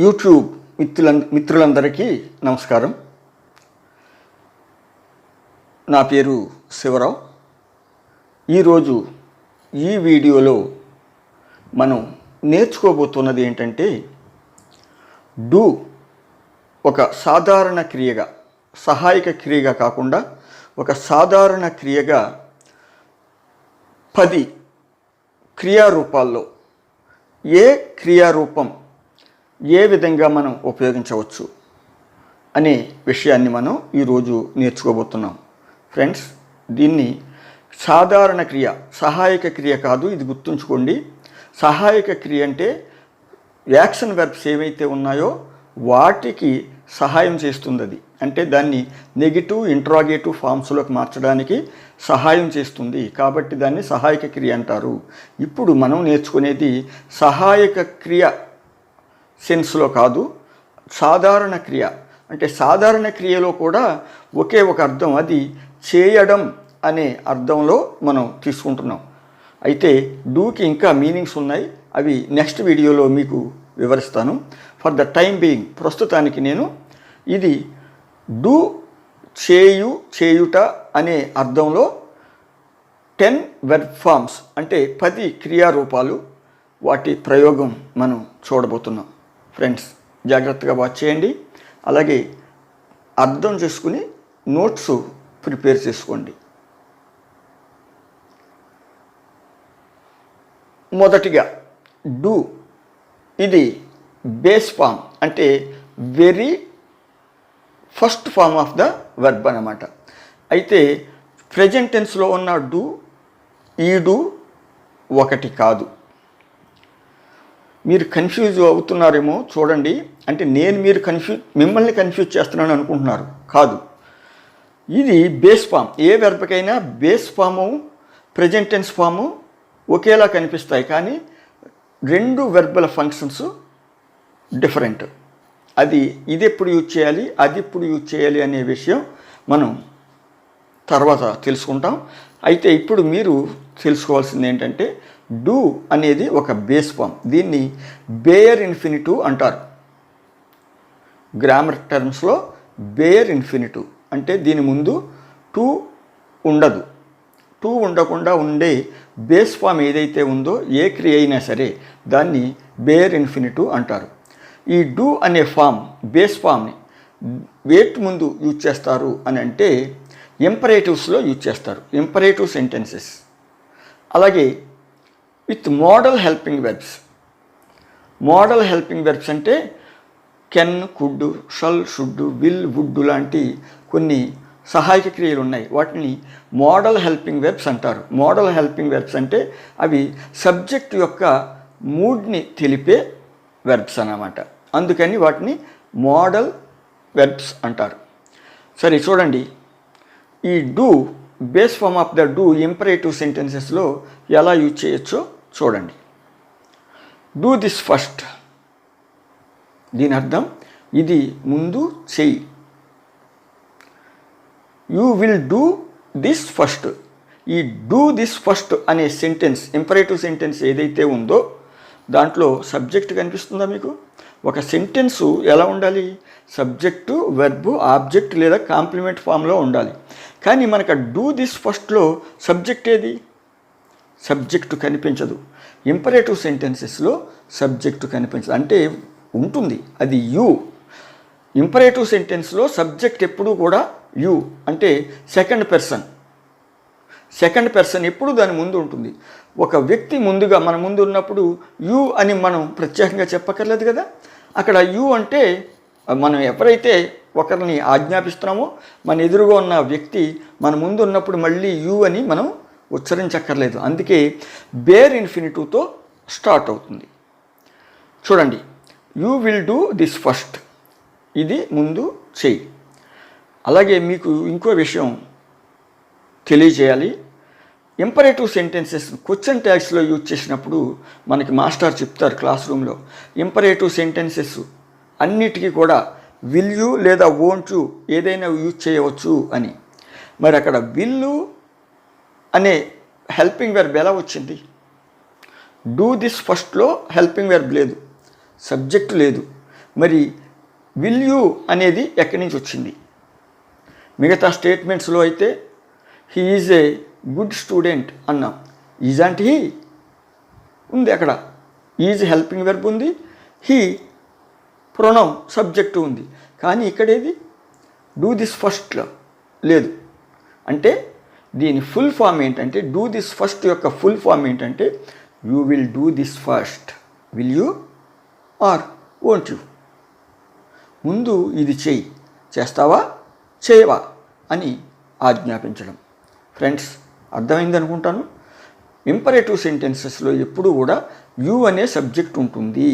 YouTube మిత్రులందరికీ నమస్కారం. నా పేరు శివరావు. ఈరోజు ఈ వీడియోలో మనం నేర్చుకోబోతున్నది ఏంటంటే, డూ ఒక సాధారణ క్రియగా, సహాయక క్రియగా కాకుండా ఒక సాధారణ క్రియగా 10 క్రియారూపాల్లో ఏ క్రియారూపం ఏ విధంగా మనం ఉపయోగించవచ్చు అనే విషయాన్ని మనం ఈరోజు నేర్చుకోబోతున్నాం. ఫ్రెండ్స్, దీన్ని సాధారణ క్రియ, సహాయక క్రియ కాదు, ఇది గుర్తుంచుకోండి. సహాయక క్రియ అంటే యాక్షన్ వెర్బ్స్ ఏవైతే ఉన్నాయో వాటికి సహాయం చేస్తుంది. అది అంటే దాన్ని నెగిటివ్ ఇంట్రాగేటివ్ ఫామ్స్లోకి మార్చడానికి సహాయం చేస్తుంది. కాబట్టి దాన్ని సహాయక క్రియ అంటారు. ఇప్పుడు మనం నేర్చుకునేది సహాయక క్రియ సెన్స్లో కాదు, సాధారణ క్రియ. అంటే సాధారణ క్రియలో కూడా ఒకే ఒక అర్థం, అది చేయడం అనే అర్థంలో మనం తీసుకుంటున్నాం. అయితే డూకి ఇంకా మీనింగ్స్ ఉన్నాయి, అవి నెక్స్ట్ వీడియోలో మీకు వివరిస్తాను. ఫర్ ద టైం బీయింగ్, ప్రస్తుతానికి నేను ఇది డూ చేయుట అనే అర్థంలో 10 వెర్బ్ ఫామ్స్ అంటే 10 క్రియారూపాలు, వాటి ప్రయోగం మనం చూడబోతున్నాం. ఫ్రెండ్స్, జాగ్రత్తగా వాచ్ చేయండి. అలాగే అర్థం చేసుకుని నోట్స్ ప్రిపేర్ చేసుకోండి. మొదటిగా డూ, ఇది బేస్ ఫామ్, అంటే very first form of the verb అన్నమాట. అయితే ప్రెజెంట్ టెన్స్లో ఉన్న డూ, ఈ డూ ఒకటి కాదు. మీరు కన్ఫ్యూజ్ అవుతున్నారేమో చూడండి. అంటే నేను మిమ్మల్ని కన్ఫ్యూజ్ చేస్తున్నాను అనుకుంటున్నారు. కాదు, ఇది బేస్ ఫామ్. ఏ వెర్బ్కైనా base form present tense form ఒకేలా కనిపిస్తాయి, కానీ 2 వెర్బల ఫంక్షన్స్ డిఫరెంట్. ఇది ఎప్పుడు యూజ్ చేయాలి, అది ఎప్పుడు యూజ్ చేయాలి అనే విషయం మనం తర్వాత తెలుసుకుంటాం. అయితే ఇప్పుడు మీరు తెలుసుకోవాల్సింది ఏంటంటే, డూ అనేది ఒక బేస్ ఫామ్. దీన్ని బేయర్ ఇన్ఫినిటివ్ అంటారు. గ్రామర్ టర్మ్స్లో బేయర్ ఇన్ఫినిటివ్ అంటే దీని ముందు టు ఉండదు. టు ఉండకుండా ఉండే బేస్ ఫామ్ ఏదైతే ఉందో, ఏ క్రియ అయినా సరే దాన్ని బేయర్ ఇన్ఫినిటివ్ అంటారు. ఈ డూ అనే ఫామ్, బేస్ ఫామ్ని వేట్ ముందు యూజ్ చేస్తారు అని అంటే ఇంపరేటివ్స్లో యూజ్ చేస్తారు, ఇంపరేటివ్ సెంటెన్సెస్. అలాగే with modal helping verbs. Modal helping verbs అంటే can, could, shall, should, will, would లాంటి కొన్ని సహాయక క్రియలు ఉన్నాయి. వాటిని మోడల్ హెల్పింగ్ వెర్బ్స్ అంటారు. మోడల్ హెల్పింగ్ వెర్బ్స్ అంటే అవి సబ్జెక్ట్ యొక్క మూడ్ని తెలిపే వెర్బ్స్ అన్నమాట. అందుకని వాటిని మోడల్ వెర్బ్స్ అంటారు. సరే, చూడండి, ఈ do base form of the do imperative సెంటెన్సెస్లో ఎలా యూజ్ చేయొచ్చో చూడండి. డూ దిస్ ఫస్ట్, దీని అర్థం ఇది ముందు చెయ్యి. You will do this first. ఈ డూ దిస్ ఫస్ట్ అనే సెంటెన్స్, ఇంపరేటివ్ సెంటెన్స్ ఏదైతే ఉందో దాంట్లో సబ్జెక్ట్ కనిపిస్తుందా మీకు? ఒక సెంటెన్సు ఎలా ఉండాలి? సబ్జెక్టు, వెర్బు, ఆబ్జెక్ట్ లేదా కాంప్లిమెంట్ ఫామ్లో ఉండాలి. కానీ మనకు డూ దిస్ ఫస్ట్లో సబ్జెక్ట్ ఏది? సబ్జెక్టు కనిపించదు. ఇంపరేటివ్ సెంటెన్సెస్లో సబ్జెక్టు కనిపించదు, అంటే ఉంటుంది, అది యూ. ఇంపరేటివ్ సెంటెన్స్లో సబ్జెక్ట్ ఎప్పుడూ కూడా యూ, అంటే సెకండ్ పర్సన్ ఎప్పుడు దాని ముందు ఉంటుంది. ఒక వ్యక్తి ముందుగా మన ముందు ఉన్నప్పుడు యూ అని మనం ప్రత్యేకంగా చెప్పక్కర్లేదు కదా. అక్కడ యూ అంటే మనం ఎవరైతే ఒకరిని ఆజ్ఞాపిస్తున్నామో మన ఎదురుగా ఉన్న వ్యక్తి మన ముందు ఉన్నప్పుడు మళ్ళీ యూ అని మనం ఉచ్చరించక్కర్లేదు. అందుకే బేర్ ఇన్ఫినిటివ్తో స్టార్ట్ అవుతుంది. చూడండి, you will do this first, ఇది ముందు చెయ్యి. అలాగే మీకు ఇంకో విషయం తెలియజేయాలి. ఇంపరేటివ్ సెంటెన్సెస్ క్వశ్చన్ ట్యాగ్స్లో యూజ్ చేసినప్పుడు మనకి మాస్టర్ చెప్తారు క్లాస్ రూమ్లో, ఇంపరేటివ్ సెంటెన్సెస్ అన్నిటికీ కూడా విల్ యూ లేదా వోంట్ యూ ఏదైనా యూజ్ చేయవచ్చు అని. మరి అక్కడ విల్లు అనే హెల్పింగ్ వెర్బ్ ఎలా వచ్చింది? డూ దిస్ ఫస్ట్లో హెల్పింగ్ వెర్బ్ లేదు, సబ్జెక్ట్ లేదు. మరి విల్ యూ అనేది ఎక్కడి నుంచి వచ్చింది? మిగతా స్టేట్మెంట్స్లో అయితే he is a good student అన్నాం. ఈజ్ అంటే హీ ఉంది, అక్కడ ఈజ్ హెల్పింగ్ వెర్బ్ ఉంది, హీ ప్రొనౌన్ సబ్జెక్టు ఉంది. కానీ ఇక్కడేది డూ దిస్ ఫస్ట్లో లేదు. అంటే దీని ఫుల్ ఫామ్ ఏంటంటే, డూ దిస్ ఫస్ట్ యొక్క ఫుల్ ఫామ్ ఏంటంటే you will do this first. Will you or won't you? ముందు ఇది చెయ్యి, చేస్తావా చేయవా అని ఆజ్ఞాపించడం. ఫ్రెండ్స్, అర్థమైంది అనుకుంటాను. ఇంపరేటివ్ సెంటెన్సెస్లో ఎప్పుడు కూడా యూ అనే సబ్జెక్ట్ ఉంటుంది.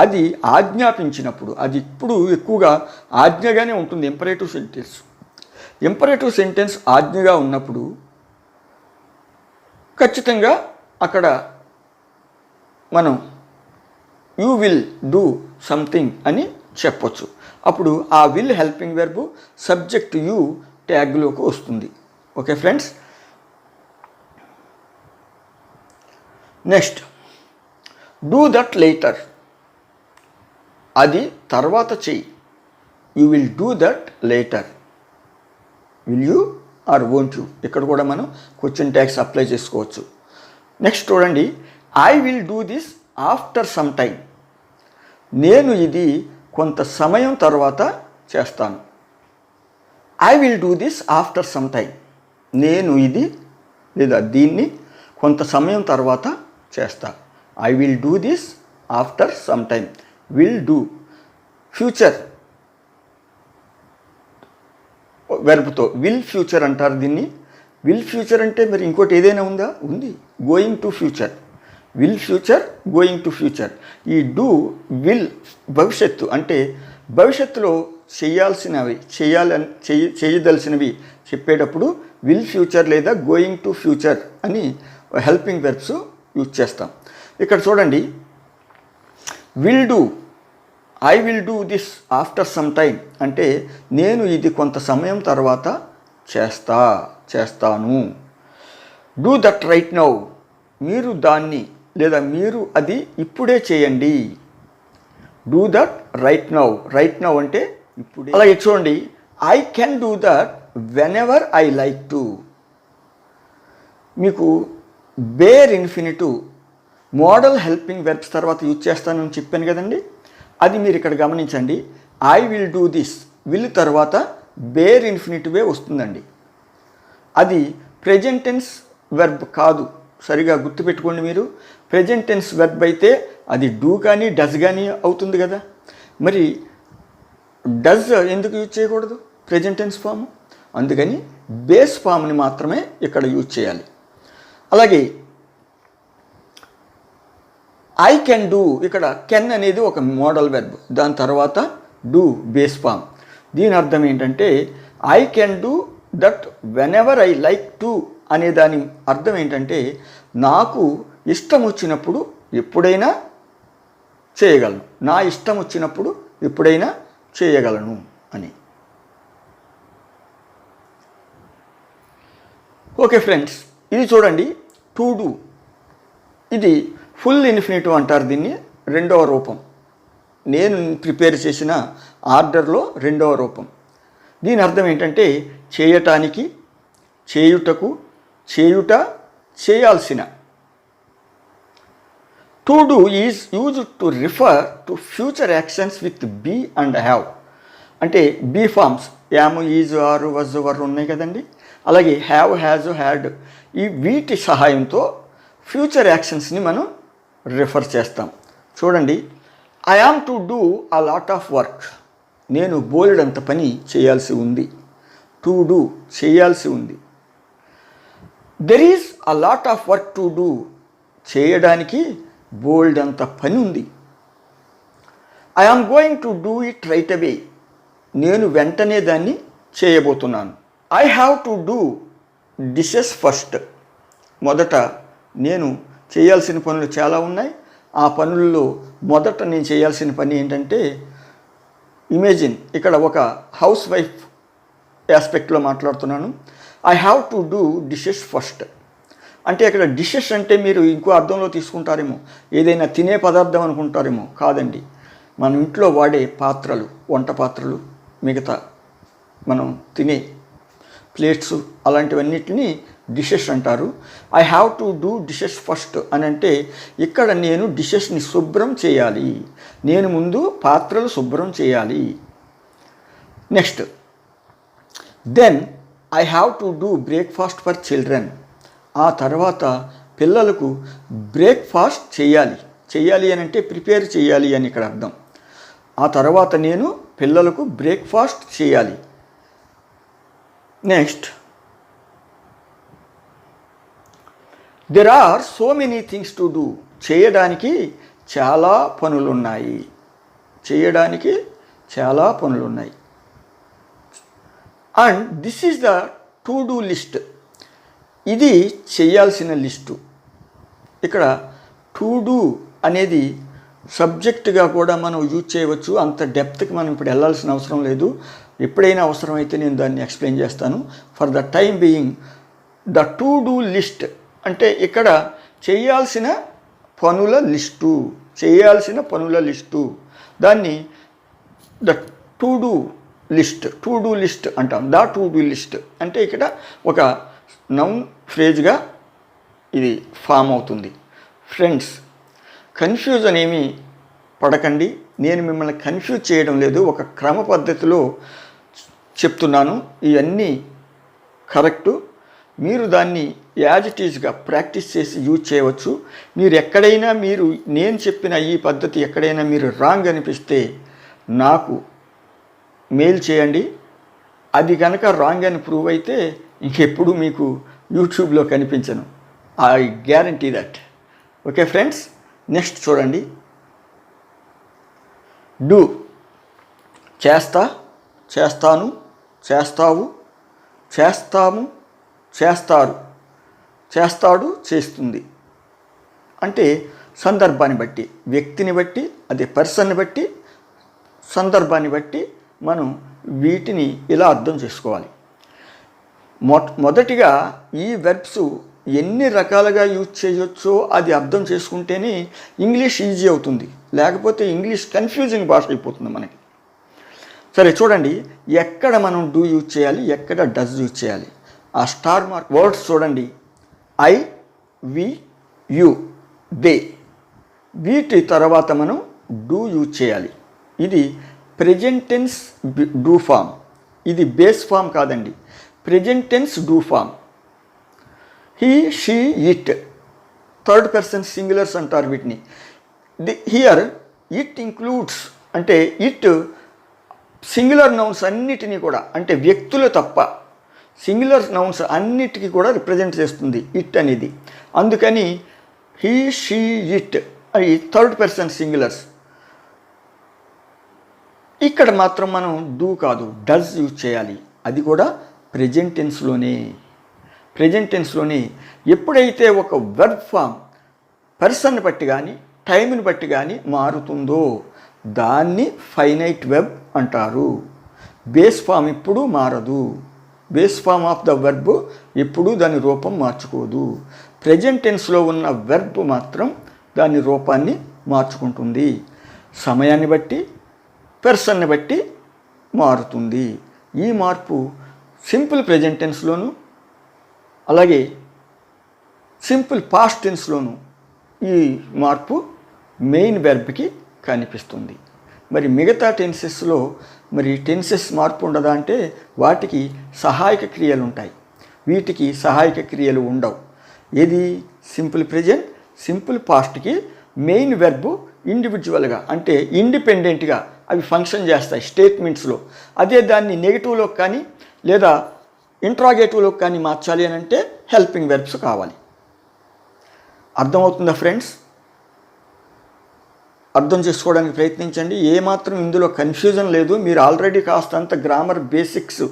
అది ఆజ్ఞాపించినప్పుడు, అది ఇప్పుడు ఎక్కువగా ఆజ్ఞగానే ఉంటుంది ఇంపరేటివ్ సెంటెన్స్. ఇంపరేటివ్ సెంటెన్స్ ఆజ్ఞగా ఉన్నప్పుడు ఖచ్చితంగా అక్కడ మనం యూ విల్ డూ సంథింగ్ అని చెప్పొచ్చు. అప్పుడు ఆ will helping verb subject you ట్యాగ్లోకి వస్తుంది. Okay friends. Next, do that later. అది తర్వాత చెయ్యి. You will do that later. Will you or won't you? ఇక్కడ కూడా మనం క్వశ్చన్ ట్యాగ్స్ అప్లై చేసుకోవచ్చు. నెక్స్ట్ చూడండి, I will do this after some time. నేను ఇది కొంత సమయం తర్వాత చేస్తాను. I will do this after some time. నేను ఇది లేదా దీన్ని కొంత సమయం తర్వాత చేస్తా. I will do this after some time. Will do future వెర్బ్తో విల్ ఫ్యూచర్ అంటారు దీన్ని. విల్ ఫ్యూచర్ అంటే మరి ఇంకోటి ఏదైనా ఉందా? ఉంది, going to future. Will future, going to future. ఈ డూ విల్ భవిష్యత్తు, అంటే భవిష్యత్తులో చేయాల్సినవి చేయదలసినవి చెప్పేటప్పుడు విల్ ఫ్యూచర్ లేదా గోయింగ్ టు ఫ్యూచర్ అని హెల్పింగ్ వెర్బ్స్ యూజ్ చేస్తాం. ఇక్కడ చూడండి, will do, I will do this after some time అంటే నేను ఇది కొంత సమయం తర్వాత చేస్తాను. Do that right now. మీరు దాన్ని లేదా మీరు అది ఇప్పుడే చేయండి. Do that right now. Right now అంటే ఇప్పుడే. అలాగే చూడండి, I can do that whenever I like to. మీకు bare infinitive modal helping verbs తర్వాత యూజ్ చేస్తానని చెప్పాను కదండి. అది మీరు ఇక్కడ గమనించండి. I will do this, will తర్వాత బేర్ ఇన్ఫినిటివే వస్తుందండి. అది ప్రెజెంట్ టెన్స్ వెర్బ్ కాదు. సరిగా గుర్తుపెట్టుకోండి మీరు. ప్రెజెంట్ టెన్స్ వెర్బ్ అయితే అది డూ కానీ డస్ కానీ అవుతుంది కదా. మరి డస్ ఎందుకు యూజ్ చేయకూడదు ప్రెజెంట్ టెన్స్ ఫామ్? అందుకని బేస్ ఫామ్ని మాత్రమే ఇక్కడ యూజ్ చేయాలి. అలాగే ఐ కెన్ డూ, ఇక్కడ కెన్ అనేది ఒక మోడల్ వెర్బ్, దాని తర్వాత డూ బేస్ ఫామ్. దీని అర్థం ఏంటంటే I can do that whenever I like to అనే దాని అర్థం ఏంటంటే నాకు ఇష్టం వచ్చినప్పుడు ఎప్పుడైనా చేయగలను, నా ఇష్టం వచ్చినప్పుడు ఎప్పుడైనా చేయగలను అని. ఓకే ఫ్రెండ్స్, ఇది చూడండి, టు డూ. ఇది ఫుల్ ఇన్ఫినిటివ్ అంటారు దీన్ని. రెండవ రూపం, నేను ప్రిపేర్ చేసిన ఆర్డర్లో రెండవ రూపం. దీని అర్థం ఏంటంటే చేయటానికి, చేయుటకు, చేయుట, చేయాల్సిన. To do is used to refer to future actions with be and have. అంటే be forms am, is, are, was, were ఉన్నాయి కదండి. అలాగే హ్యావ్, హ్యాజ్, హ్యాడ్, ఈ వీటి సహాయంతో ఫ్యూచర్ యాక్షన్స్ని మనం రిఫర్ చేస్తాం. చూడండి, I am to do a lot of work. నేను బోలెడంత పని చేయాల్సి ఉంది. టు డూ చేయాల్సి ఉంది. There is a lot of work to do. చేయడానికి బోల్డంత పని ఉంది. I am going to do it right away. నేను వెంటనే దాన్ని చేయబోతున్నాను. I have to do dishes first. మొదట నేను చేయాల్సిన పనులు చాలా ఉన్నాయి. ఆ పనుల్లో మొదట నేను చేయాల్సిన పని ఏంటంటే, ఇమేజిన్, ఇక్కడ ఒక హౌస్ వైఫ్ ఆస్పెక్ట్లో మాట్లాడుతున్నాను. I have to do dishes first అంటే ఇక్కడ డిషెస్ అంటే మీరు ఇంకో అర్థంలో తీసుకుంటారేమో, ఏదైనా తినే పదార్థం అనుకుంటారేమో. కాదండి, మన ఇంట్లో వాడే పాత్రలు, వంట పాత్రలు, మిగతా మనం తినే ప్లేట్స్, అలాంటివన్నిటిని డిషెస్ అంటారు. I have to do dishes first అని అంటే ఇక్కడ నేను డిషెస్ని శుభ్రం చేయాలి, నేను ముందు పాత్రలు శుభ్రం చేయాలి. Next, then I have to do breakfast for children. ఆ తర్వాత పిల్లలకు బ్రేక్ఫాస్ట్ చేయాలి అని అంటే ప్రిపేర్ చేయాలి అని ఇక్కడ అర్థం. ఆ తర్వాత నేను పిల్లలకు బ్రేక్ఫాస్ట్ చేయాలి. Next, there are so many things to do. చేయడానికి చాలా పనులున్నాయి. And this is the to do list. ఇది చేయాల్సిన లిస్టు. ఇక్కడ టు డూ అనేది సబ్జెక్టుగా కూడా మనం యూజ్ చేయవచ్చు. అంత డెప్త్కి మనం ఇప్పుడు వెళ్ళాల్సిన అవసరం లేదు. ఎప్పుడైనా అవసరమైతే నేను దాన్ని ఎక్స్ప్లెయిన్ చేస్తాను. For the time being the to do list అంటే ఇక్కడ చేయాల్సిన పనుల లిస్టు, దాన్ని ద టు డూ లిస్ట్ అంటాం. ద టు డూ లిస్ట్ అంటే ఇక్కడ ఒక నౌన్ ఫ్రేజ్గా ఇది ఫామ్ అవుతుంది. ఫ్రెండ్స్, కన్ఫ్యూజన్ ఏమీ పడకండి. నేను మిమ్మల్ని కన్ఫ్యూజ్ చేయడం లేదు, ఒక క్రమ పద్ధతిలో చెప్తున్నాను. ఇవన్నీ కరెక్టు. మీరు దాన్ని యాజ్ ఇట్ ఈజ్గా ప్రాక్టీస్ చేసి యూజ్ చేయవచ్చు. మీరు ఎక్కడైనా నేను చెప్పిన ఈ పద్ధతి ఎక్కడైనా మీరు రాంగ్ అనిపిస్తే నాకు మెయిల్ చేయండి. అది కనుక రాంగ్ అని ప్రూవ్ అయితే ఇంకెప్పుడు మీకు యూట్యూబ్లో కనిపించను. I guarantee that. Okay friends, next చూడండి. డూ, చేస్తాను, చేస్తావు, చేస్తాము, చేస్తారు, చేస్తాడు, చేస్తుంది. అంటే సందర్భాన్ని బట్టి, వ్యక్తిని బట్టి, అదే పర్సన్ని బట్టి, సందర్భాన్ని బట్టి మనం వీటిని ఇలా అర్థం చేసుకోవాలి. మొదటిగా ఈ వెర్బ్స్ ఎన్ని రకాలుగా యూజ్ చేయొచ్చో అది అర్థం చేసుకుంటేనే ఇంగ్లీష్ ఈజీ అవుతుంది. లేకపోతే ఇంగ్లీష్ కన్ఫ్యూజింగ్ భాష అయిపోతుంది మనకి. సరే చూడండి, ఎక్కడ మనం డూ యూజ్ చేయాలి, ఎక్కడ డస్ యూజ్ చేయాలి. ఆ స్టార్ మార్క్ వర్డ్స్ చూడండి. I, we, you, they. వీటి తర్వాత మనం డూ యూజ్ చేయాలి. ఇది ప్రెజెంట్ టెన్స్ డూ ఫామ్. ఇది బేస్ ఫామ్ కాదండి, present tense do form. He, she, it, third person singulars అంటారు వీటిని. హియర్ ఇట్ ఇంక్లూడ్స్ అంటే ఇట్ సింగులర్ నౌన్స్ అన్నిటినీ కూడా, అంటే వ్యక్తులు తప్ప సింగులర్ నౌన్స్ అన్నిటికీ కూడా రిప్రజెంట్ చేస్తుంది ఇట్ అనేది. అందుకని హీ, షీ, ఇట్ అవి థర్డ్ పర్సన్ సింగులర్స్. ఇక్కడ మాత్రం మనం డూ కాదు, డస్ యూజ్ చేయాలి. అది కూడా ప్రెజెంట్ టెన్స్లోనే. ఎప్పుడైతే ఒక వెర్బ్ ఫామ్ పర్సన్ని బట్టి కానీ టైంని బట్టి కానీ మారుతుందో దాన్ని ఫైనైట్ వెబ్ అంటారు. బేస్ ఫామ్ ఎప్పుడూ మారదు. Base form of the verb ఎప్పుడూ దాని రూపం మార్చుకోదు. ప్రెజెంట్ టెన్స్లో ఉన్న వెర్బ్ మాత్రం దాని రూపాన్ని మార్చుకుంటుంది. సమయాన్ని బట్టి, పర్సన్ని బట్టి మారుతుంది. ఈ మార్పు సింపుల్ ప్రెజెంట్ టెన్స్లోను అలాగే సింపుల్ పాస్ట్ టెన్స్లోను ఈ మార్పు మెయిన్ వెర్బ్కి కనిపిస్తుంది. మరి మిగతా టెన్సెస్లో టెన్సెస్ మార్పు ఉండదా అంటే వాటికి సహాయక క్రియలు ఉంటాయి, వీటికి సహాయక క్రియలు ఉండవు. ఏది సింపుల్ ప్రెజెంట్, సింపుల్ పాస్ట్కి మెయిన్ వెర్బ్ ఇండివిజువల్గా అంటే ఇండిపెండెంట్గా అవి ఫంక్షన్ చేస్తాయి స్టేట్మెంట్స్లో. అదే దాన్ని నెగిటివ్లోకి కానీ లేదా ఇంట్రాగేటివ్లోకి కానీ మార్చాలి అని అంటే హెల్పింగ్ వెర్బ్స్ కావాలి. అర్థమవుతుందా ఫ్రెండ్స్? అర్థం చేసుకోవడానికి ప్రయత్నించండి. ఏమాత్రం ఇందులో కన్ఫ్యూజన్ లేదు. మీరు ఆల్రెడీ కాస్తంత గ్రామర్ బేసిక్స్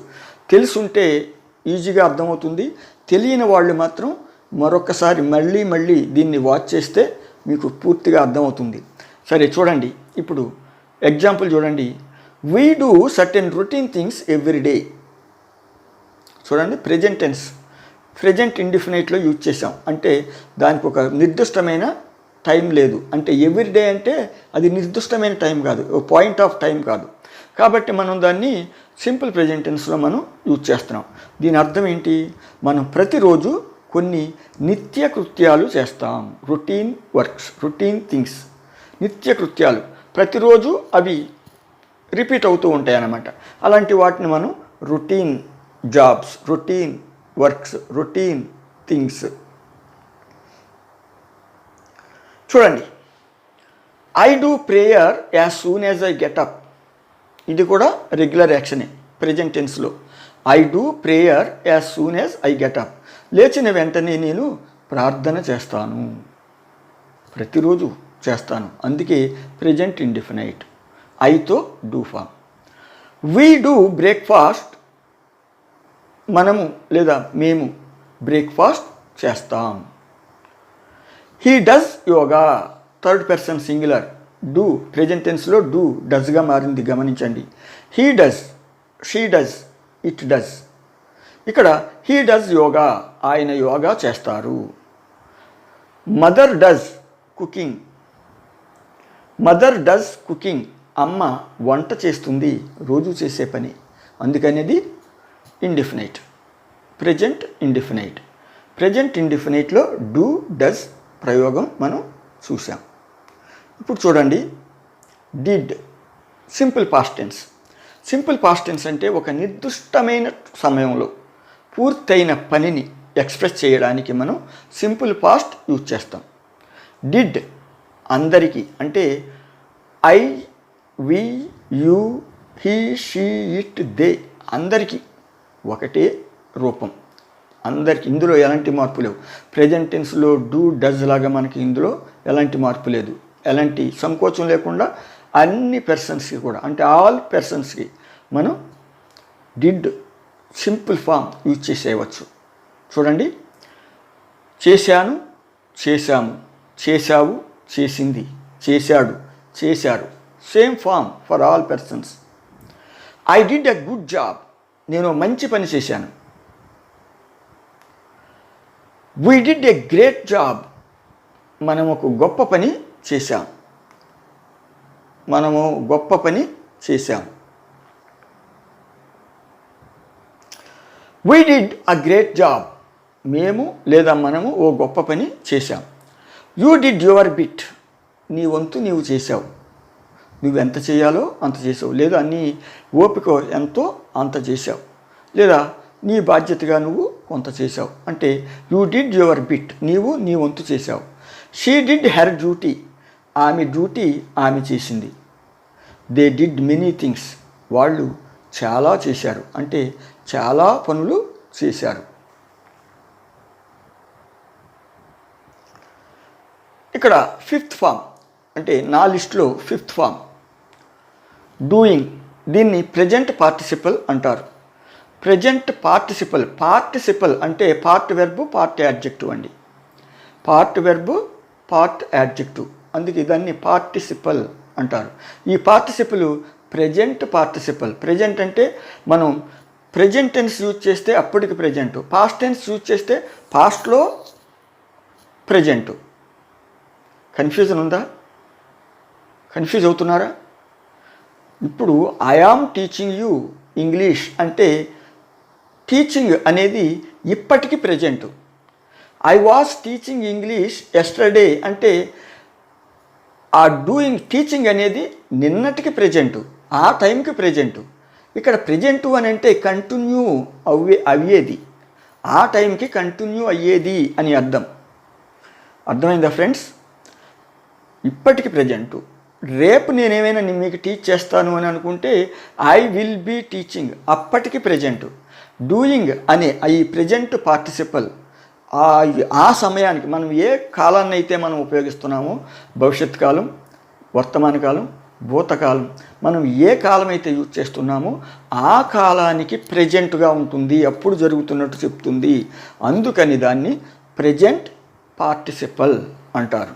తెలుసుంటే ఈజీగా అర్థమవుతుంది. తెలియని వాళ్ళు మాత్రం మరొకసారి మళ్ళీ దీన్ని వాచ్ చేస్తే మీకు పూర్తిగా అర్థమవుతుంది. సరే చూడండి, ఇప్పుడు ఎగ్జాంపుల్ చూడండి. We do certain routine things every day. చూడండి, ప్రెజెంట్ టెన్స్ ప్రెజెంట్ ఇండిఫినైట్లో యూజ్ చేసాం. అంటే దానికి ఒక నిర్దిష్టమైన టైం లేదు. అంటే ఎవ్రీడే అంటే అది నిర్దిష్టమైన టైం కాదు, పాయింట్ ఆఫ్ టైం కాదు. కాబట్టి మనం దాన్ని సింపుల్ ప్రెజెంట్ టెన్స్లో మనం యూజ్ చేస్తున్నాం. దీని అర్థం ఏంటి? మనం ప్రతిరోజు కొన్ని నిత్య కృత్యాలు చేస్తాం. రొటీన్ వర్క్స్, రొటీన్ థింగ్స్, నిత్య కృత్యాలు ప్రతిరోజు అవి రిపీట్ అవుతూ ఉంటాయి అన్నమాట. అలాంటి వాటిని మనం routine jobs, routine works, routine things. చూడండి, I do prayer as soon as I get up. ఇది కూడా రెగ్యులర్ యాక్షనే ప్రెజెంట్ టెన్స్లో. I do prayer as soon as I get up. లేచిన వెంటనే నేను ప్రార్థన చేస్తాను, ప్రతిరోజు చేస్తాను. అందుకే ప్రెజెంట్ ఇండిఫినైట్, ఐతో do form. We do breakfast, మనము లేదా మేము బ్రేక్ఫాస్ట్ చేస్తాం. He does yoga, third person singular. Do present టెన్స్లో డూ డస్గా మారింది, గమనించండి. He does, she does, it does. ఇక్కడ హీ డస్ యోగా, ఆయన యోగా చేస్తారు. Mother does cooking, mother does cooking, అమ్మ వంట చేస్తుంది, రోజు చేసే పని. అందుకనేది ఇండిఫినైట్, ప్రెజెంట్ ఇండిఫినైట్. ప్రెజెంట్ ఇండిఫినైట్లో డూ డస్ ప్రయోగం మనం చూసాం. ఇప్పుడు చూడండి, did simple past tense. Simple past tense అంటే ఒక నిర్దిష్టమైన సమయంలో పూర్తయిన పనిని ఎక్స్ప్రెస్ చేయడానికి మనం సింపుల్ పాస్ట్ యూజ్ చేస్తాం. డిడ్ అందరికీ అంటే I, we, you, he, she, it, they, అందరికీ ఒకటే రూపం. అందరికి, ఇందులో ఎలాంటి మార్పు లేవు. ప్రెజెంట్ టెన్స్లో డూ డస్ లాగా మనకి ఇందులో ఎలాంటి మార్పు లేదు. ఎలాంటి సంకోచం లేకుండా అన్ని పర్సన్స్కి కూడా, అంటే ఆల్ పర్సన్స్కి మనం డిడ్ సింపుల్ ఫామ్ యూజ్ చేసేయవచ్చు. చూడండి, చేశాను, చేశాము, చేశావు, చేసింది, చేశాడు, చేశారు. Same form for all persons. I did a good job, నేను మంచి పని చేశాను. We did a great job, మనం ఒక గొప్ప పని చేశాం, మనము గొప్ప పని చేశాం. We did a great job, మేము లేదా మనము ఓ గొప్ప పని చేశాం. యూ డిడ్ యువర్ బిట్, నీ వంతు నీవు చేశావు. నువ్వు ఎంత చేయాలో అంత చేసావు, లేదా నీ ఓపిక ఎంతో అంత చేసావు, లేదా నీ బాధ్యతగా నువ్వు కొంత చేసావు. అంటే యూ డిడ్ యువర్ బిట్, నీవు నీ వంతు చేసావు. షీ డిడ్ హెర్ డ్యూటీ, ఆమె డ్యూటీ ఆమె చేసింది. దే డిడ్ మెనీ థింగ్స్, వాళ్ళు చాలా చేశారు, అంటే చాలా పనులు చేశారు. ఇక్కడ ఫిఫ్త్ ఫామ్, అంటే నా లిస్టులో ఫిఫ్త్ ఫామ్ డూయింగ్. దీన్ని ప్రెజెంట్ పార్టిసిపల్ అంటారు. ప్రెజెంట్ పార్టిసిపల్, పార్టిసిపల్ అంటే పార్ట్ వెర్బ్ పార్ట్ యాడ్జెక్టివ్ అండి. పార్ట్ వెర్బ్ పార్ట్ యాడ్జెక్టివ్, అందుకే దాన్ని పార్టిసిపల్ అంటారు. ఈ పార్టిసిపల్ ప్రెజెంట్ పార్టిసిపల్. ప్రెజెంట్ అంటే మనం ప్రెజెంట్ టెన్స్ యూజ్ చేస్తే అప్పటికి ప్రెజెంట్, పాస్ట్ టెన్స్ యూజ్ చేస్తే పాస్ట్లో ప్రెజెంట్. కన్ఫ్యూజన్ ఉందా? కన్ఫ్యూజ్ అవుతున్నారా? ఇప్పుడు I am teaching you English అంటే టీచింగ్ అనేది ఇప్పటికీ present. I was teaching English yesterday అంటే ఆ డూయింగ్, టీచింగ్ అనేది నిన్నటికి ప్రెజెంట్, ఆ టైంకి ప్రెజెంట్. ఇక్కడ ప్రెజెంట్ అని అంటే కంటిన్యూ అయ్యేది, ఆ టైంకి కంటిన్యూ అయ్యేది అని అర్థం. అర్థమైందా ఫ్రెండ్స్? ఇప్పటికి ప్రెజెంటు. రేపు నేనేమైనా మీకు టీచ్ చేస్తాను అని అనుకుంటే ఐ విల్ బీ టీచింగ్, అప్పటికి ప్రెజెంటు. డూయింగ్ అనే ఈ ప్రెజెంట్ పార్టిసిపల్ ఆ సమయానికి మనం ఏ కాలాన్ని అయితే మనం ఉపయోగిస్తున్నామో, భవిష్యత్ కాలం, వర్తమాన కాలం, భూతకాలం, మనం ఏ కాలం అయితే యూజ్ చేస్తున్నామో ఆ కాలానికి ప్రెజెంట్గా ఉంటుంది, అప్పుడు జరుగుతున్నట్టు చెప్తుంది. అందుకని దాన్ని ప్రెజెంట్ పార్టిసిపల్ అంటారు.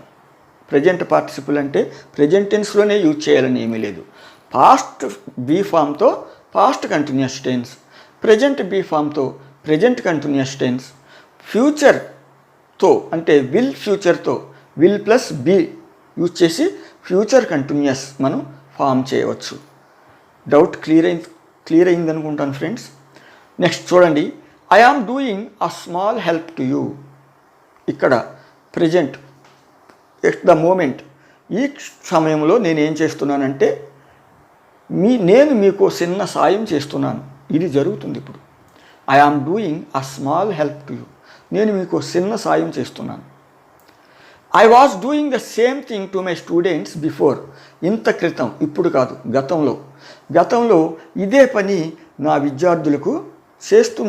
ప్రెజెంట్ పార్టిసిపల్ అంటే ప్రెజెంట్ టెన్స్లోనే యూజ్ చేయాలని ఏమీ లేదు. పాస్ట్ బీ ఫామ్తో past continuous tense, present be ఫామ్తో ప్రెజెంట్ కంటిన్యూస్ టెన్స్, ఫ్యూచర్తో అంటే విల్ ఫ్యూచర్తో విల్ ప్లస్ బీ యూజ్ చేసి ఫ్యూచర్ కంటిన్యూస్ మనం ఫామ్ చేయవచ్చు. డౌట్ క్లియర్ అయింది అనుకుంటాను ఫ్రెండ్స్. నెక్స్ట్ చూడండి, I am doing a small help to you. ఇక్కడ ప్రజెంట్ ఎట్ ద మూమెంట్, ఈ సమయంలో నేనేం చేస్తున్నానంటే నేను మీకు చిన్న సాయం చేస్తున్నాను. ఇది జరుగుతుంది ఇప్పుడు. I am doing a small help to you. నేను మీకు చిన్న సాయం చేస్తున్నాను. I was doing the same thing to my students before. ఇంత క్రితం, ఇప్పుడు కాదు, గతంలో ఇదే పని నా విద్యార్థులకు చేస్తూ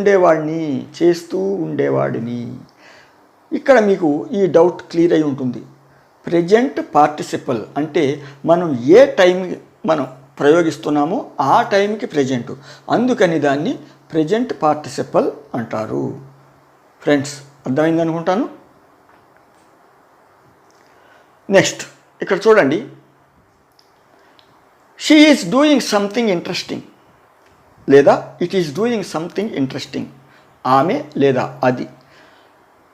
ఉండేవాడిని. ఇక్కడ మీకు ఈ డౌట్ క్లియర్ అయి ఉంటుంది. ప్రెజెంట్ పార్టిసిపల్ అంటే మనం ఏ టైం మనం ప్రయోగిస్తున్నామో ఆ టైంకి ప్రెజెంట్, అందుకని దాన్ని ప్రెజెంట్ పార్టిసిపల్ అంటారు. ఫ్రెండ్స్, అర్థమైంది అనుకుంటాను. నెక్స్ట్ ఇక్కడ చూడండి, she is doing something interesting లేదా it is doing something interesting. ఆమె లేదా అది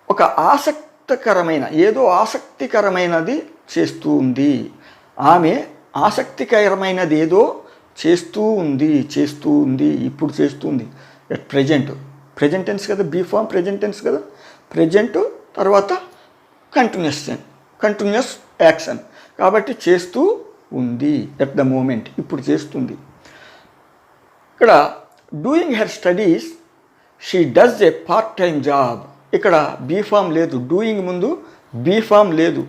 ఒక ఆసక్తికరమైనది చేస్తూ ఉంది. ఆమె ఆసక్తికరమైనది ఏదో చేస్తూ ఉంది, ఇప్పుడు చేస్తుంది. ఎట్ ప్రెజెంట్ టెన్స్ కదా, బీ ఫామ్ ప్రెజెంట్ టెన్స్ కదా. ప్రెజెంట్ తర్వాత కంటిన్యూస్ యాక్షన్ కాబట్టి చేస్తూ ఉంది. ఎట్ ద మూమెంట్, ఇప్పుడు చేస్తుంది. ఇక్కడ doing her studies she does a part time job. ఇక్కడ బీ ఫామ్ లేదు, డూయింగ్ ముందు బీ ఫామ్ లేదు.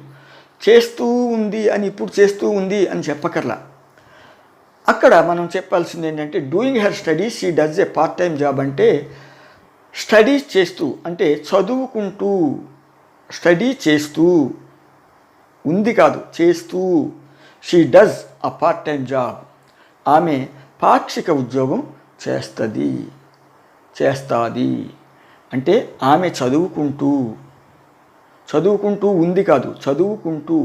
చేస్తూ ఉంది అని, ఇప్పుడు చేస్తూ ఉంది అని చెప్పకర్లా. అక్కడ మనం చెప్పాల్సింది ఏంటంటే doing her studies she does a part time job అంటే స్టడీస్ చేస్తూ అంటే చదువుకుంటూ, స్టడీ చేస్తూ ఉంది కాదు, చేస్తూ. She does a part time job. ఆమె పాక్షిక ఉద్యోగం చేస్తుంది అంటే ఆమె చదువుకుంటూ ఉంది కాదు, చదువుకుంటూ.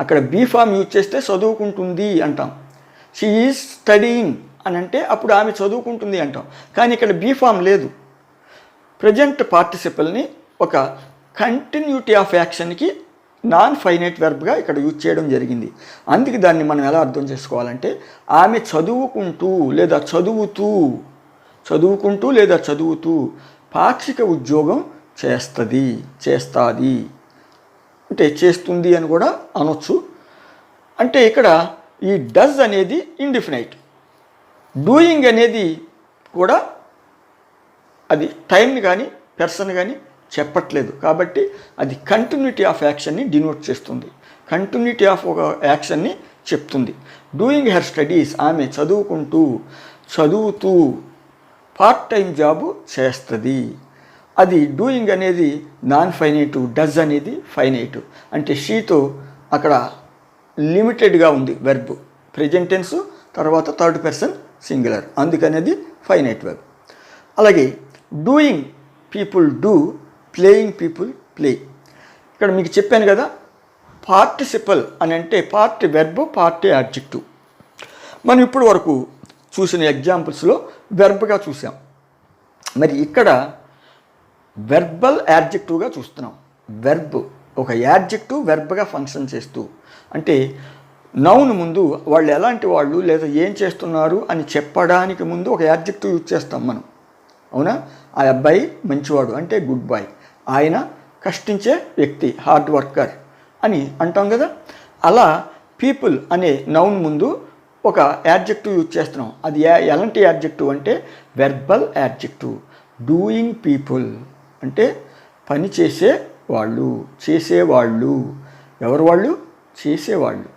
అక్కడ బీ ఫామ్ యూజ్ చేస్తే చదువుకుంటుంది అంటాం. షీ ఈజ్ స్టడీయింగ్ అని అంటే అప్పుడు ఆమె చదువుకుంటుంది అంటాం. కానీ ఇక్కడ బీ ఫామ్ లేదు. ప్రజెంట్ పార్టిసిపల్ని ఒక కంటిన్యూటీ ఆఫ్ యాక్షన్కి నాన్ ఫైనైట్ వెర్బ్గా ఇక్కడ యూజ్ చేయడం జరిగింది. అందుకే దాన్ని మనం ఎలా అర్థం చేసుకోవాలంటే ఆమె చదువుకుంటూ లేదా చదువుతూ పాక్షిక ఉద్యోగం చేస్తుంది అంటే చేస్తుంది అని కూడా అనొచ్చు. అంటే ఇక్కడ ఈ డస్ అనేది ఇండిఫినైట్, డూయింగ్ అనేది కూడా అది టైంని కానీ పర్సన్ కానీ చెప్పట్లేదు. కాబట్టి అది కంటిన్యూటీ ఆఫ్ యాక్షన్ని డినోట్ చేస్తుంది, కంటిన్యూటీ ఆఫ్ ఒక యాక్షన్ని చెప్తుంది. డూయింగ్ హెర్ స్టడీస్ ఆమె చదువుతూ పార్ట్ టైం జాబు చేస్తుంది. అది డూయింగ్ అనేది నాన్ ఫైనైటు, డస్ అనేది ఫైనైటు. అంటే షీతో అక్కడ లిమిటెడ్గా ఉంది వెర్బ్, ప్రెజెంట్ టెన్స్ తర్వాత థర్డ్ పర్సన్ సింగులర్, అందుకనేది ఫైనైట్ వెర్బ్. అలాగే doing people do, playing people play. ఇక్కడ మీకు చెప్పాను కదా, పార్టిసిపల్ అని అంటే పార్ట్ వెర్బ్, పార్ట్ యాడ్జెక్టివ్. మనం ఇప్పుడు వరకు చూసిన ఎగ్జాంపుల్స్లో వెర్బ్గా చూసాం. మరి ఇక్కడ వెర్బల్ యాడ్జెక్టివ్గా చూస్తున్నాం. వెర్బ్ ఒక యాడ్జెక్టివ్ వెర్బ్గా ఫంక్షన్ చేస్తూ, అంటే నౌన్ ముందు వాళ్ళు ఎలాంటి వాళ్ళు లేదా ఏం చేస్తున్నారు అని చెప్పడానికి ముందు ఒక యాడ్జెక్టివ్ యూజ్ చేస్తాం మనం. అవునా? ఆ అబ్బాయి మంచివాడు అంటే గుడ్ బాయ్, ఆయన కష్టించే వ్యక్తి హార్డ్ వర్కర్ అని అంటాం కదా. అలా పీపుల్ అనే నౌన్ ముందు ఒక యాడ్జెక్టివ్ యూజ్ చేస్తున్నాం. అది ఎలాంటి యాడ్జెక్టివ్ అంటే వెర్బల్ యాడ్జెక్టివ్. డూయింగ్ పీపుల్ అంటే పని చేసేవాళ్ళు. ఎవరు వాళ్ళు? చేసేవాళ్ళు.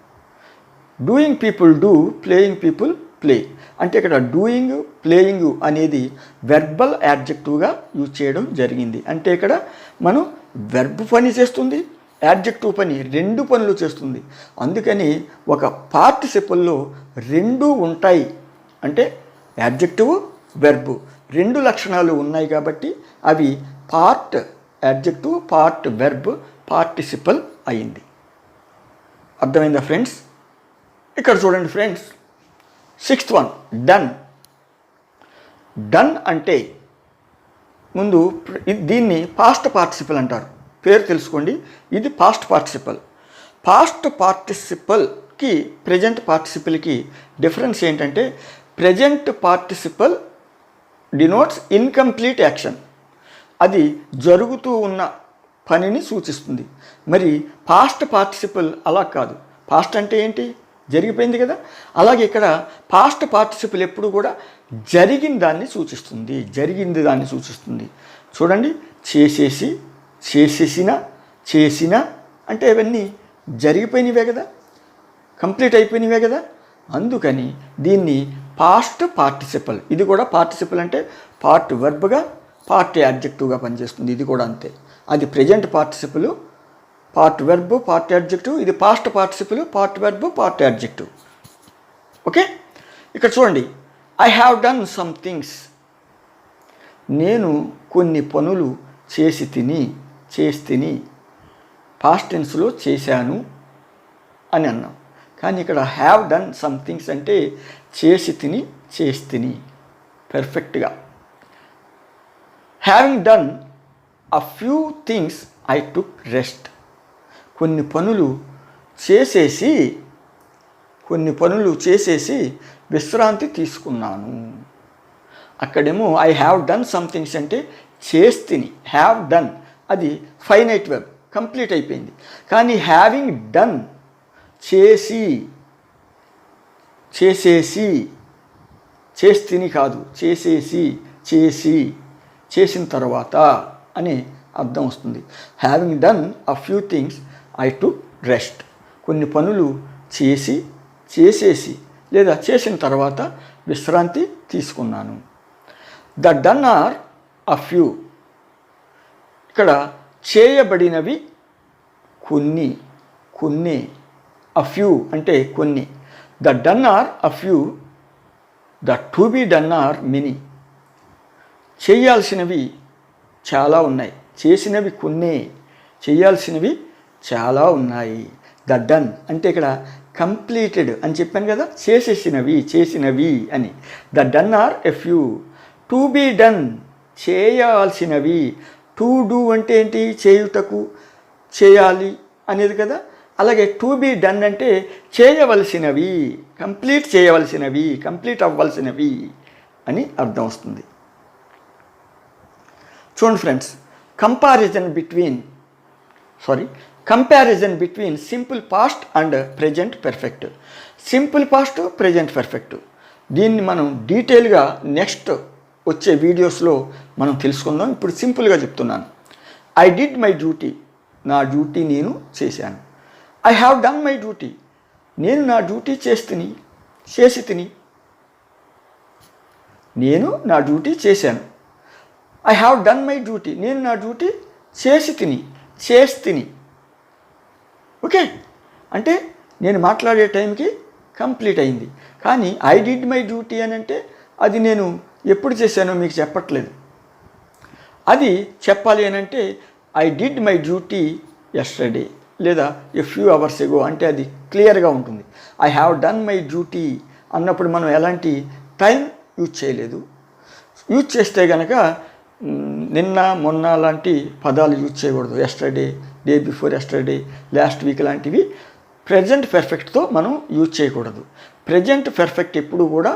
Doing people do, playing people play. అంటే ఇక్కడ డూయింగ్, ప్లేయింగ్ అనేది వెర్బల్ యాడ్జెక్టివ్గా యూజ్ చేయడం జరిగింది. అంటే ఇక్కడ మనం వెర్బ్ పని చేస్తుంది, యాడ్జెక్టివ్ పని, రెండు పనులు చేస్తుంది. అందుకని ఒక పార్టిసిపల్లో రెండు ఉంటాయి. అంటే యాడ్జెక్టివ్, వెర్బ్ రెండు లక్షణాలు ఉన్నాయి కాబట్టి అవి part adjective, part verb, participle అయింది. అర్థమైందా ఫ్రెండ్స్? ఇక్కడ చూడండి ఫ్రెండ్స్, 6th వన్ డన్ అంటే ముందు దీన్ని పాస్ట్ పార్టిసిపల్ అంటారు. పేరు తెలుసుకోండి, ఇది పాస్ట్ పార్టిసిపల్. పాస్ట్ పార్టిసిపల్కి ప్రజెంట్ పార్టిసిపల్కి డిఫరెన్స్ ఏంటంటే present participle denotes incomplete action, అది జరుగుతూ ఉన్న పనిని సూచిస్తుంది. మరి పాస్ట్ పార్టిసిపల్ అలా కాదు. పాస్ట్ అంటే ఏంటి? జరిగిపోయింది కదా. అలాగే ఇక్కడ పాస్ట్ పార్టిసిపల్ ఎప్పుడు కూడా జరిగిన దాన్ని సూచిస్తుంది, జరిగింది దాన్ని సూచిస్తుంది. చూడండి, చేసేసి, చేసేసిన, చేసిన అంటే ఇవన్నీ జరిగిపోయినవే కదా, కంప్లీట్ అయిపోయినవే కదా. అందుకని దీన్ని పాస్ట్ పార్టిసిపల్. ఇది కూడా పార్టిసిపల్ అంటే పార్ట్ వర్బ్గా పార్ట్ యాడ్జెక్టివ్గా పనిచేస్తుంది. ఇది కూడా అంతే. అది present participle, part verb, part adjective. ఇది past participle, part verb, part adjective. Okay, ఇక్కడ చూడండి, I have done some things. నేను కొన్ని పనులు చేసి తిని పాస్ట్ టెన్స్లో చేశాను అని అన్నాం. కానీ ఇక్కడ హ్యావ్ డన్ సమ్ థింగ్స్ అంటే చేసి తిని పర్ఫెక్ట్గా. Having done a few things I took rest. కొన్ని పనులు చేసేసి విశ్రాంతి తీసుకున్నాను. అక్కడేమో I have done some things అంటే చేస్తిని, హ్యావ్ డన్ అది ఫైనైట్ వెబ్, కంప్లీట్ అయిపోయింది. కానీ హ్యావింగ్ డన్ చేస్తిని కాదు, చేసిన తర్వాత అని అర్థం వస్తుంది. Having done a few things I took rest. కొన్ని పనులు చేసేసి లేదా చేసిన తర్వాత విశ్రాంతి తీసుకున్నాను. The done are a few. ఇక్కడ చేయబడినవి కొన్ని అ ఫ్యూ అంటే కొన్ని. The done are a few, the to be done are many. చేయాల్సినవి చాలా ఉన్నాయి, చేసినవి కొన్నే, చేయాల్సినవి చాలా ఉన్నాయి. ద డన్ అంటే ఇక్కడ కంప్లీటెడ్ అని చెప్పాను కదా, చేసినవి అని. The done are a few. To be done చేయాల్సినవి. టు డూ అంటే ఏంటి? చేయుటకు, చేయాలి అనేది కదా. అలాగే టు బీ డన్ అంటే చేయవలసినవి, కంప్లీట్ అవ్వాల్సినవి అని అర్థం వస్తుంది. చూడండి friends, comparison between simple past and present perfect. Simple past, present perfect, దీన్ని మనం డీటెయిల్గా నెక్స్ట్ వచ్చే వీడియోస్లో మనం తెలుసుకుందాం. ఇప్పుడు సింపుల్గా చెప్తున్నాను. I did my duty. నా డ్యూటీ నేను చేశాను. I have done my duty. నేను నా డ్యూటీ చేసి తిని. నేను నా డ్యూటీ చేశాను. I have done my duty. నేను నా డ్యూటీ చేసి తిని. ఓకే, అంటే నేను మాట్లాడే టైంకి కంప్లీట్ అయింది. కానీ ఐ డిడ్ మై డ్యూటీ అని అంటే అది నేను ఎప్పుడు చేశానో మీకు చెప్పట్లేదు. అది చెప్పాలి అని అంటే I did my duty yesterday లేదా ఎ ఫ్యూ అవర్స్ ఎగో అంటే అది క్లియర్గా ఉంటుంది. I have done my duty అన్నప్పుడు మనం ఎలాంటి టైం యూజ్ చేయలేదు. యూజ్ చేస్తే కనుక నిన్న, మొన్న లాంటి పదాలు యూజ్ చేయకూడదు. Yesterday, day before yesterday, last week లాంటివి ప్రెజెంట్ పర్ఫెక్ట్తో మనం యూజ్ చేయకూడదు. ప్రెజెంట్ పర్ఫెక్ట్ ఎప్పుడు కూడా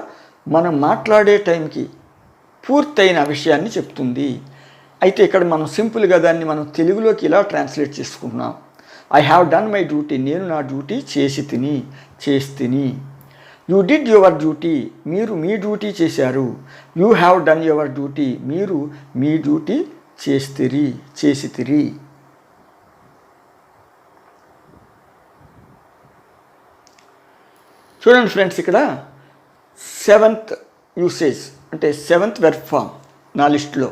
మనం మాట్లాడే టైంకి పూర్తయిన విషయాన్ని చెప్తుంది. అయితే ఇక్కడ మనం సింపుల్గా దాన్ని మనం తెలుగులోకి ఇలా ట్రాన్స్లేట్ చేసుకుంటున్నాం. I have done my duty. నేను నా డ్యూటీ చేసి తిని. You did your duty. మీరు మీ డ్యూటీ చేశారు. You have done your duty. మీరు మీ డ్యూటీ చేసితిరి. చూడండి ఫ్రెండ్స్, ఇక్కడ 7th యూసేజ్ అంటే 7th వెర్బ్ ఫామ్ నా లిస్టులో.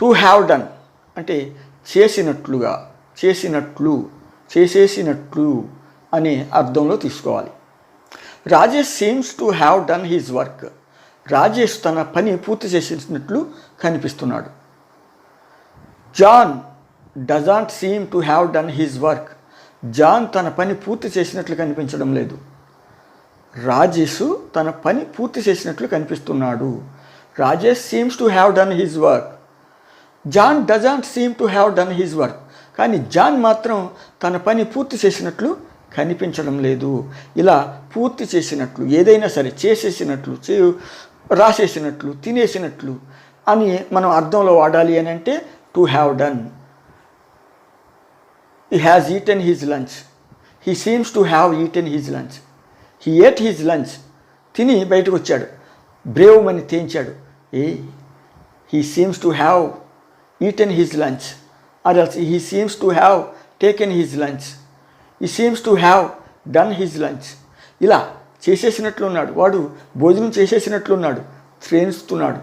టు హ్యావ్ డన్ అంటే చేసేసినట్లు అనే అర్థంలో తీసుకోవాలి. Rajesh seems to have done his work. Rajesh తన పని పూర్తి చేసినట్లు కనిపిస్తున్నాడు. John doesn't seem to have done his work. John తన పని పూర్తి చేసినట్లు కనిపించడం లేదు. రాజేష్ తన పని పూర్తి చేసినట్లు కనిపిస్తున్నాడు. Rajesh seems to have done his work. John doesn't seem to have done his work. కానీ జాన్ మాత్రం తన పని పూర్తి చేసినట్లు కనిపించడం లేదు. ఇలా పూర్తి చేసినట్లు, ఏదైనా సరే చేసేసినట్లు, రాసేసినట్లు, తినేసినట్లు అని మనం అర్థంలో వాడాలి అని అంటే to have done. He has eaten his lunch. He seems to have eaten his lunch. He ate his lunch. తిని బయటకు వచ్చాడు, బ్రేవ్ మని తేంచాడు. He seems to have eaten his lunch, or else he seems to have taken his lunch. He seems to have done his lunch. ఇలా చేసేసినట్లున్నాడు, వాడు భోజనం చేసేసినట్లున్నాడు, శ్రేణిస్తున్నాడు.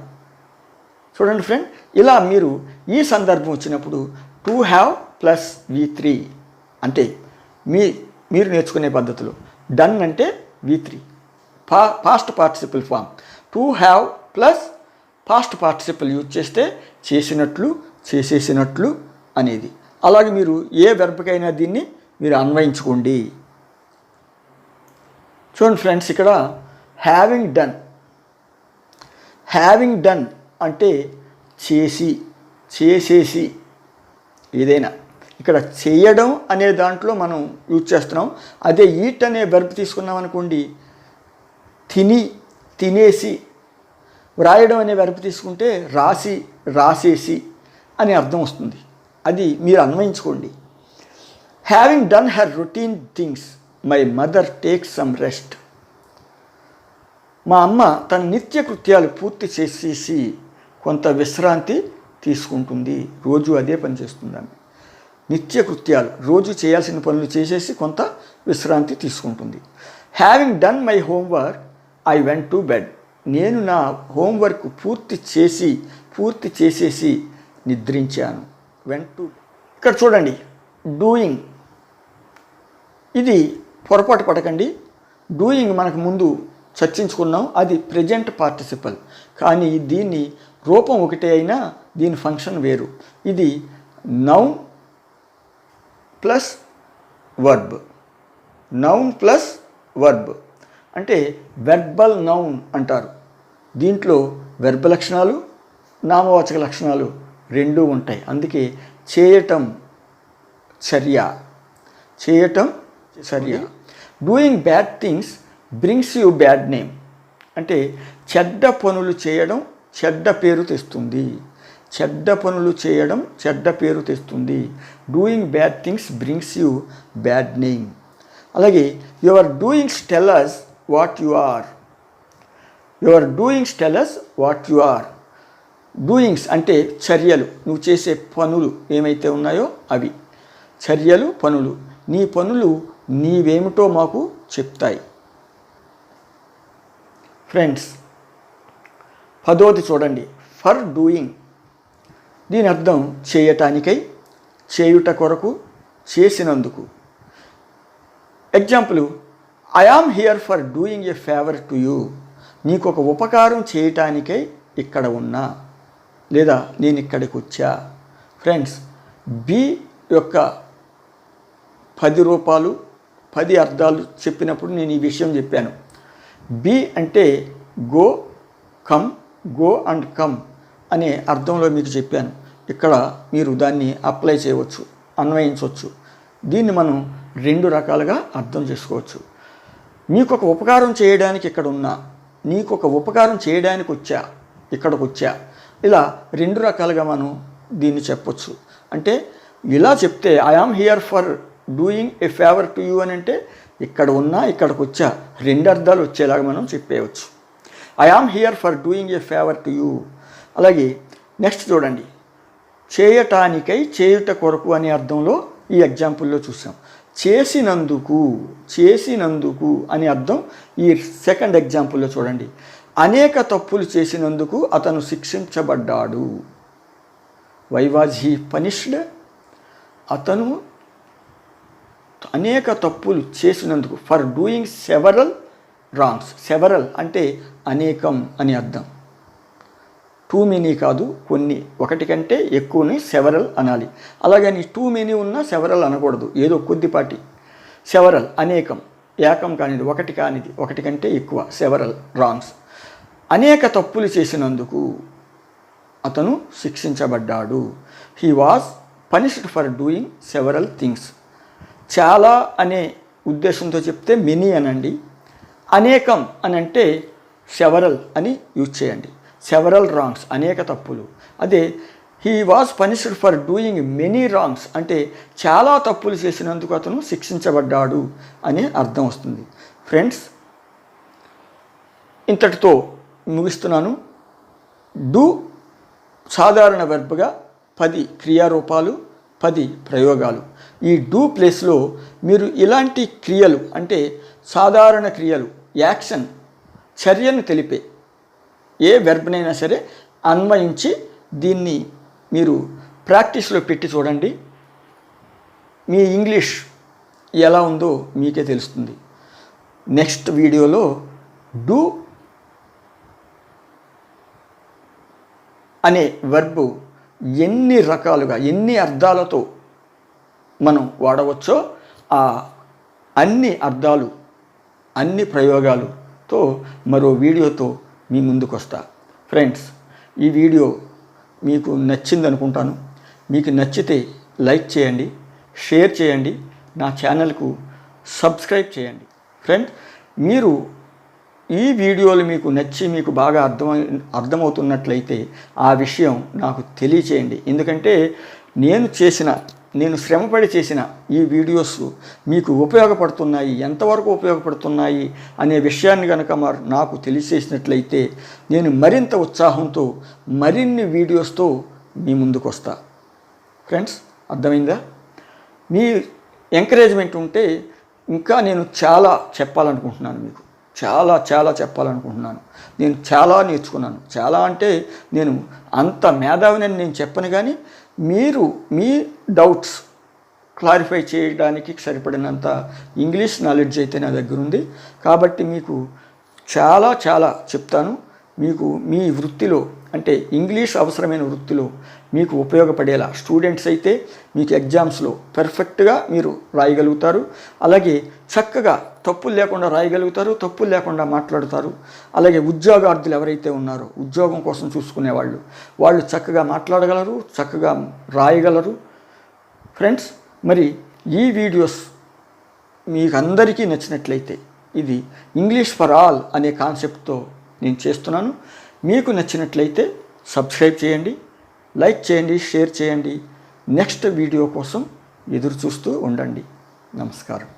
చూడండి ఫ్రెండ్, ఇలా మీరు ఈ సందర్భం వచ్చినప్పుడు టు హ్యావ్ ప్లస్ V3 అంటే మీరు నేర్చుకునే పద్ధతిలో డన్ అంటే V3 past participle form. To have plus past participle use చేస్తే చేసినట్లు, చేసేసినట్లు అనేది. అలాగే మీరు ఏ వెర్బ్కైనా దీన్ని మీరు అన్వయించుకోండి. చూడండి ఫ్రెండ్స్, ఇక్కడ హ్యావింగ్ డన్. హ్యావింగ్ డన్ అంటే చేసేసి ఏదైనా. ఇక్కడ చేయడం అనే దాంట్లో మనం యూజ్ చేస్తున్నాం. అదే ఈట్ అనే వెర్బ్ తీసుకున్నాం అనుకోండి, తినేసి. వ్రాయడం అనే వెర్బ్ తీసుకుంటే రాసేసి అని అర్థం వస్తుంది. అది మీరు అన్వయించుకోండి. Having done her routine things my mother takes some rest. మా అమ్మ తన నిత్య కృత్యాలు పూర్తి చేసేసి కొంత విశ్రాంతి తీసుకుంటుంది. రోజు అదే పని చేస్తుంది ఆమె. నిత్య కృత్యాలు, రోజు చేయాల్సిన పనులు చేసేసి కొంత విశ్రాంతి తీసుకుంటుంది. Having done my homework I went to bed. నేను నా హోంవర్క్ పూర్తి చేసేసి నిద్రించాను. Went to. ఇక్కడ చూడండి, డూయింగ్. ఇది పొరపాటు పడకండి. డూయింగ్ మనకు ముందు చర్చించుకున్నాం, అది ప్రెజెంట్ పార్టిసిపల్. కానీ దీన్ని రూపం ఒకటే అయినా దీని ఫంక్షన్ వేరు. ఇది noun plus verb. Noun plus verb అంటే వెర్బల్ నౌన్ అంటారు. దీంట్లో వెర్బ్ లక్షణాలు, నామవాచక లక్షణాలు రెండూ ఉంటాయి. అందుకే చేయటం చర్య. Doing bad things brings you bad name అంటే చెడ్డ పనులు చేయడం చెడ్డ పేరు తెస్తుంది. Doing bad things brings you bad name. అలాగే your doings tell us what you are. Doings అంటే చర్యలు, నువ్వు చేసే పనులు ఏమైతే ఉన్నాయో అవి. చర్యలు, పనులు. నీ పనులు నీవేమిటో మాకు చెప్తాయి. ఫ్రెండ్స్, 10వ చూడండి, ఫర్ డూయింగ్. దీని అర్థం చేయటానికై, చేయుట కొరకు, చేసినందుకు. Example, I am here for doing a favour to you. నీకు ఒక ఉపకారం చేయటానికై ఇక్కడ ఉన్నా, లేదా నేను ఇక్కడికి వచ్చా. ఫ్రెండ్స్, బి యొక్క 10 రూపాలు 10 అర్థాలు చెప్పినప్పుడు నేను ఈ విషయం చెప్పాను. బి అంటే గో అండ్ కమ్ అనే అర్థంలో మీకు చెప్పాను. ఇక్కడ మీరు దాన్ని అప్లై చేయవచ్చు, అన్వయించవచ్చు. దీన్ని మనం 2 రకాలుగా అర్థం చేసుకోవచ్చు. నీకు ఒక ఉపకారం చేయడానికి ఇక్కడ ఉన్నా, నీకు ఒక ఉపకారం చేయడానికి వచ్చా, ఇక్కడికి వచ్చా. ఇలా 2 రకాలుగా మనం దీన్ని చెప్పొచ్చు. అంటే ఇలా చెప్తే I am here for doing a favour to you అని అంటే ఇక్కడ ఉన్నా, ఇక్కడికి వచ్చా, 2 అర్థాలు వచ్చేలాగా మనం చెప్పేయవచ్చు. I am here for doing a favour to you. అలాగే నెక్స్ట్ చూడండి, చేయటానికై, చేయుట కొరకు అనే అర్థంలో ఈ ఎగ్జాంపుల్లో చూసాం. చేసినందుకు అనే అర్థం ఈ సెకండ్ ఎగ్జాంపుల్లో చూడండి. అనేక తప్పులు చేసినందుకు అతను శిక్షించబడ్డాడు. Why was he punished? అతను అనేక తప్పులు చేసినందుకు, for doing several wrongs. Several అంటే అనేకం అని అర్థం. టూ మెనీ కాదు, కొన్ని, ఒకటి కంటే ఎక్కువని సెవరల్ అనాలి. అలాగని టూ మెనీ ఉన్నా సెవరల్ అనకూడదు, ఏదో కొద్దిపాటి. సెవరల్ అనేకం, ఏకం కానిది, ఒకటి కానిది, ఒకటి కంటే ఎక్కువ, సెవరల్ రాంగ్స్. అనేక తప్పులు చేసినందుకు అతను శిక్షించబడ్డాడు. He was punished for doing several things. చాలా అనే ఉద్దేశంతో చెప్తే మెనీ అనండి. అనేకం అని అంటే సెవరల్ అని యూజ్ చేయండి. సెవరల్ రాంగ్స్, అనేక తప్పులు. అదే he was punished for doing many wrongs అంటే చాలా తప్పులు చేసినందుకు అతను శిక్షించబడ్డాడు అనే అర్థం వస్తుంది. ఫ్రెండ్స్, ఇంతటితో ముగిస్తున్నాను. డూ సాధారణ వెర్బ్గా 10 క్రియారూపాలు, 10 ప్రయోగాలు. ఈ డూ ప్లేస్లో మీరు ఇలాంటి క్రియలు అంటే సాధారణ క్రియలు, యాక్షన్, చర్యను తెలిపే ఏ వెర్బ్నైనా సరే అన్వయించి దీన్ని మీరు ప్రాక్టీస్లో పెట్టి చూడండి. మీ ఇంగ్లీష్ ఎలా ఉందో మీకే తెలుస్తుంది. నెక్స్ట్ వీడియోలో డూ అనే వర్బ్ ఎన్ని రకాలుగా, ఎన్ని అర్థాలతో మనం వాడవచ్చో ఆ అన్ని అర్థాలు, అన్ని ప్రయోగాలతో మరో వీడియోతో మీ ముందుకు వస్తా. ఫ్రెండ్స్, ఈ వీడియో మీకు నచ్చింది అనుకుంటాను. మీకు నచ్చితే లైక్ చేయండి, షేర్ చేయండి, నా ఛానల్కు సబ్స్క్రైబ్ చేయండి. ఫ్రెండ్స్, మీరు ఈ వీడియోలు మీకు నచ్చి మీకు బాగా అర్థమవుతున్నట్లయితే ఆ విషయం నాకు తెలియచేయండి. ఎందుకంటే నేను శ్రమపడి చేసిన ఈ వీడియోస్ మీకు ఉపయోగపడుతున్నాయి, ఎంతవరకు ఉపయోగపడుతున్నాయి అనే విషయాన్ని కనుక నాకు తెలియచేసినట్లయితే నేను మరింత ఉత్సాహంతో మరిన్ని వీడియోస్తో మీ ముందుకు వస్తా. ఫ్రెండ్స్, అర్థమైందా? మీ ఎంకరేజ్మెంట్ ఉంటే ఇంకా నేను చాలా చెప్పాలనుకుంటున్నాను. మీకు చాలా చెప్పాలనుకుంటున్నాను. నేను చాలా నేర్చుకున్నాను. చాలా అంటే నేను అంత మేధావిని నేను చెప్పను, కానీ మీరు మీ డౌట్స్ క్లారిఫై చేయడానికి సరిపడినంత ఇంగ్లీష్ నాలెడ్జ్ అయితే నా దగ్గర ఉంది. కాబట్టి మీకు చాలా చెప్తాను. మీకు మీ వృత్తిలో అంటే ఇంగ్లీష్ అవసరమైన వృత్తిలో మీకు ఉపయోగపడేలా స్టూడెంట్స్ అయితే మీకు ఎగ్జామ్స్లో పర్ఫెక్ట్గా మీరు రాయగలుగుతారు. అలాగే చక్కగా తప్పులు లేకుండా రాయగలుగుతారు, తప్పులు లేకుండా మాట్లాడుతారు. అలాగే ఉద్యోగార్థులు ఎవరైతే ఉన్నారో ఉద్యోగం కోసం చూసుకునేవాళ్ళు, వాళ్ళు చక్కగా మాట్లాడగలరు, చక్కగా రాయగలరు. ఫ్రెండ్స్, మరి ఈ వీడియోస్ మీకు అందరికీ నచ్చినట్లయితే, ఇది ఇంగ్లీష్ ఫర్ ఆల్ అనే కాన్సెప్ట్తో నేను చేస్తున్నాను. మీకు నచ్చినట్లయితే సబ్స్క్రైబ్ చేయండి, లైక్ చేయండి, షేర్ చేయండి. నెక్స్ట్ వీడియో కోసం ఎదురు చూస్తూ ఉండండి. నమస్కారం.